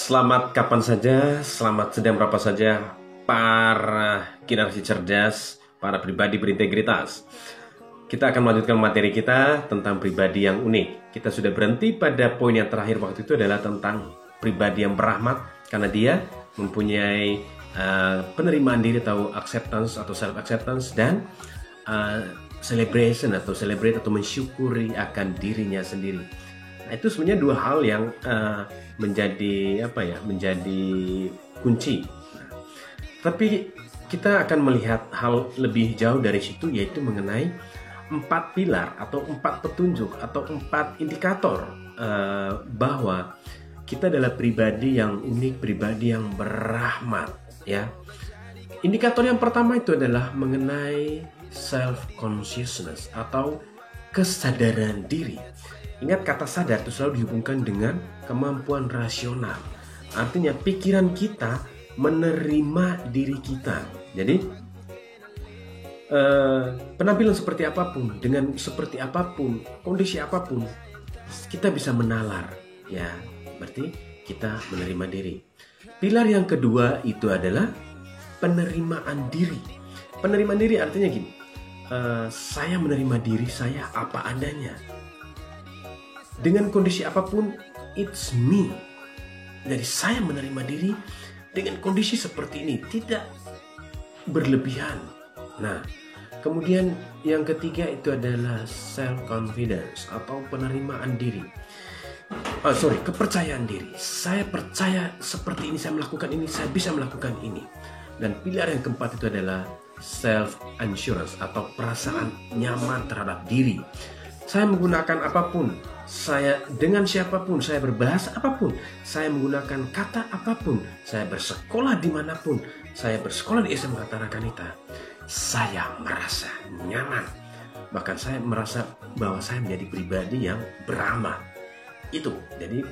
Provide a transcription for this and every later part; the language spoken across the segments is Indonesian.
Selamat kapan saja, selamat sedang berapa saja para generasi cerdas, para pribadi berintegritas. Kita akan melanjutkan materi kita tentang pribadi yang unik. Kita sudah berhenti pada poin yang terakhir waktu itu adalah tentang pribadi yang berahmat, karena dia mempunyai penerimaan diri atau acceptance atau self acceptance dan celebration atau celebrate atau mensyukuri akan dirinya sendiri. Nah, itu sebenarnya dua hal yang menjadi kunci. Nah, tapi kita akan melihat hal lebih jauh dari situ, yaitu mengenai 4 pilar atau 4 petunjuk atau 4 indikator bahwa kita adalah pribadi yang unik, pribadi yang berahmat, ya. Indikator yang pertama itu adalah mengenai self consciousness atau kesadaran diri. Ingat, kata sadar itu selalu dihubungkan dengan kemampuan rasional. Artinya pikiran kita menerima diri kita. Jadi penampilan seperti apapun, dengan seperti apapun, kondisi apapun, kita bisa menalar, ya. Berarti kita menerima diri. Pilar yang kedua itu adalah penerimaan diri. Penerimaan diri artinya gini, saya menerima diri saya apa adanya. Dengan kondisi apapun, it's me. Jadi saya menerima diri dengan kondisi seperti ini, tidak berlebihan. Nah, kemudian yang ketiga itu adalah self confidence atau penerimaan diri. Kepercayaan diri. Saya percaya seperti ini, saya melakukan ini, saya bisa melakukan ini. Dan pilar yang keempat itu adalah self assurance atau perasaan nyaman terhadap diri. Saya menggunakan apapun, saya dengan siapapun, saya berbahasa apapun, saya menggunakan kata apapun, saya bersekolah dimanapun, saya bersekolah di SMK Tarakanita, saya merasa nyaman. Bahkan saya merasa bahwa saya menjadi pribadi yang beramal. Itu, jadi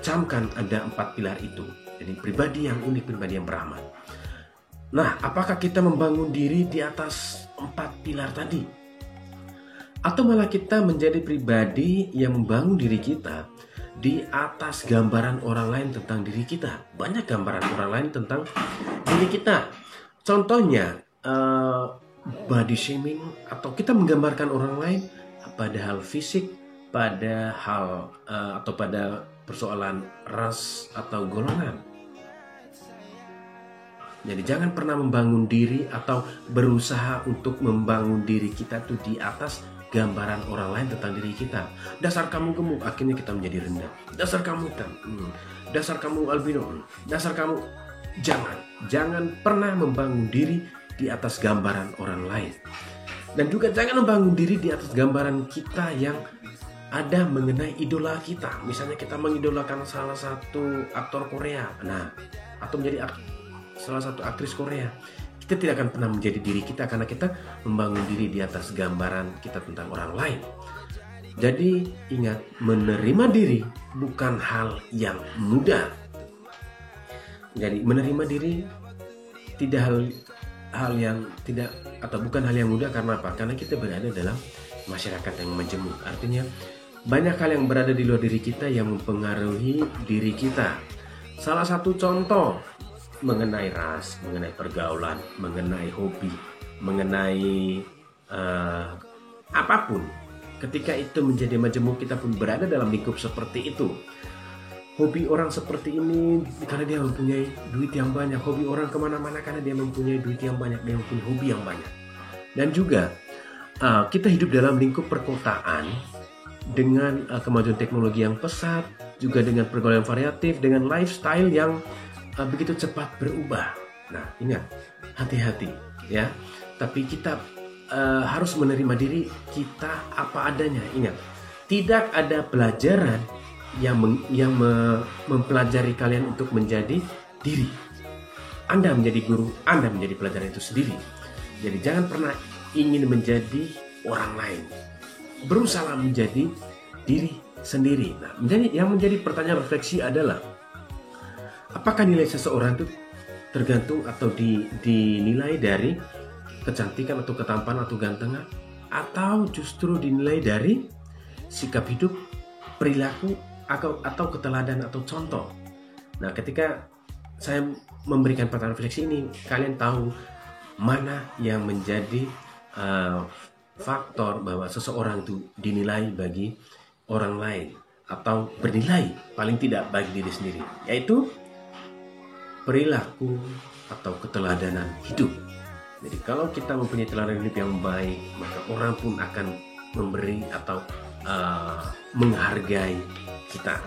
camkan ada 4 pilar itu. Jadi pribadi yang unik, pribadi yang beramal. Nah, apakah kita membangun diri di atas 4 pilar tadi? Atau malah kita menjadi pribadi yang membangun diri kita di atas gambaran orang lain tentang diri kita. Banyak gambaran orang lain tentang diri kita. Contohnya body shaming, atau kita menggambarkan orang lain pada hal fisik, pada hal atau pada persoalan ras atau golongan. Jadi jangan pernah membangun diri atau berusaha untuk membangun diri kita tuh di atas gambaran orang lain tentang diri kita. Dasar kamu gemuk, akhirnya kita menjadi rendah. Dasar kamu hitam, dasar kamu albino, dasar kamu. Jangan pernah membangun diri di atas gambaran orang lain. Dan juga jangan membangun diri di atas gambaran kita yang ada mengenai idola kita. Misalnya kita mengidolakan salah satu aktor Korea, atau menjadi salah satu aktris Korea. Kita tidak akan pernah menjadi diri kita karena kita membangun diri di atas gambaran kita tentang orang lain. Jadi ingat, menerima diri bukan hal yang mudah. Jadi menerima diri bukan hal yang mudah. Karena apa? Karena kita berada dalam masyarakat yang majemuk. Artinya banyak hal yang berada di luar diri kita yang mempengaruhi diri kita. Salah satu contoh mengenai ras, mengenai pergaulan, mengenai hobi, mengenai apapun. Ketika itu menjadi majemuk, kita pun berada dalam lingkup seperti itu. Hobi orang seperti ini karena dia mempunyai duit yang banyak. Hobi orang kemana-mana karena dia mempunyai duit yang banyak, dia mempunyai hobi yang banyak. Dan juga kita hidup dalam lingkup perkotaan dengan kemajuan teknologi yang pesat, juga dengan pergaulan variatif, dengan lifestyle yang begitu cepat berubah. Nah, ingat, hati-hati, ya. Tapi kita harus menerima diri kita apa adanya. Ingat, tidak ada pelajaran yang mempelajari kalian untuk menjadi diri. Anda menjadi guru, Anda menjadi pelajaran itu sendiri. Jadi jangan pernah ingin menjadi orang lain. Berusaha menjadi diri sendiri. Nah, yang menjadi pertanyaan refleksi adalah, apakah nilai seseorang itu tergantung atau dinilai dari kecantikan atau ketampanan atau gantengan, atau justru dinilai dari sikap hidup, perilaku, atau keteladanan atau contoh? Nah, ketika saya memberikan pertanyaan refleksi ini, kalian tahu mana yang menjadi faktor bahwa seseorang itu dinilai bagi orang lain atau bernilai paling tidak bagi diri sendiri, yaitu perilaku atau keteladanan hidup. Jadi kalau kita mempunyai teladan hidup yang baik, maka orang pun akan memberi atau menghargai kita.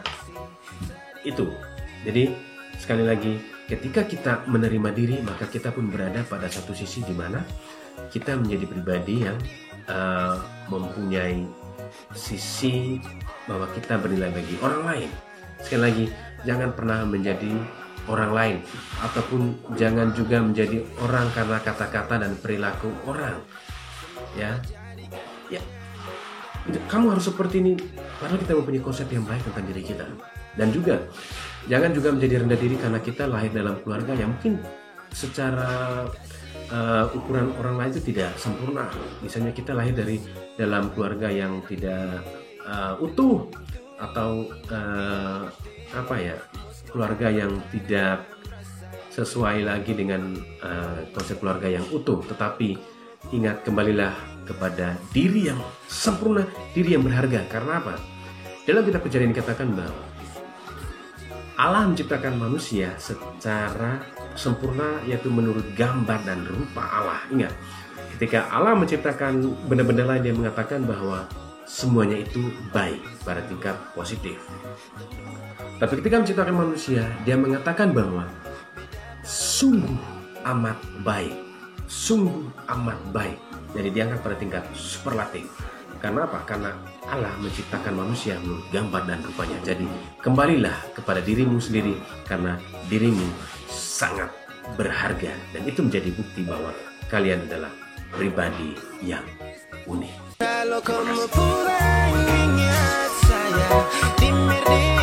Itu. Jadi sekali lagi, ketika kita menerima diri, maka kita pun berada pada satu sisi di mana kita menjadi pribadi yang mempunyai sisi bahwa kita bernilai bagi orang lain. Sekali lagi, jangan pernah menjadi orang lain, ataupun jangan juga menjadi orang karena kata-kata dan perilaku orang. Ya, kamu harus seperti ini. Padahal kita mempunyai konsep yang baik tentang diri kita. Dan juga jangan juga menjadi rendah diri karena kita lahir dalam keluarga yang mungkin secara ukuran orang lain itu tidak sempurna. Misalnya kita lahir dari dalam keluarga yang tidak utuh, atau keluarga yang tidak sesuai lagi dengan konsep keluarga yang utuh. Tetapi ingat, kembalilah kepada diri yang sempurna, diri yang berharga. Karena apa? Dalam kitab Kejadian dikatakan bahwa Allah menciptakan manusia secara sempurna, yaitu menurut gambar dan rupa Allah. Ingat, ketika Allah menciptakan benda-benda lain, dia mengatakan bahwa semuanya itu baik pada tingkat positif. Tapi ketika menciptakan manusia, dia mengatakan bahwa sungguh amat baik, sungguh amat baik. Jadi diangkat pada tingkat superlatif. Karena apa? Karena Allah menciptakan manusia menurut gambar dan rupanya. Jadi kembalilah kepada dirimu sendiri, karena dirimu sangat berharga, dan itu menjadi bukti bahwa kalian adalah pribadi yang unik. Terima kasih.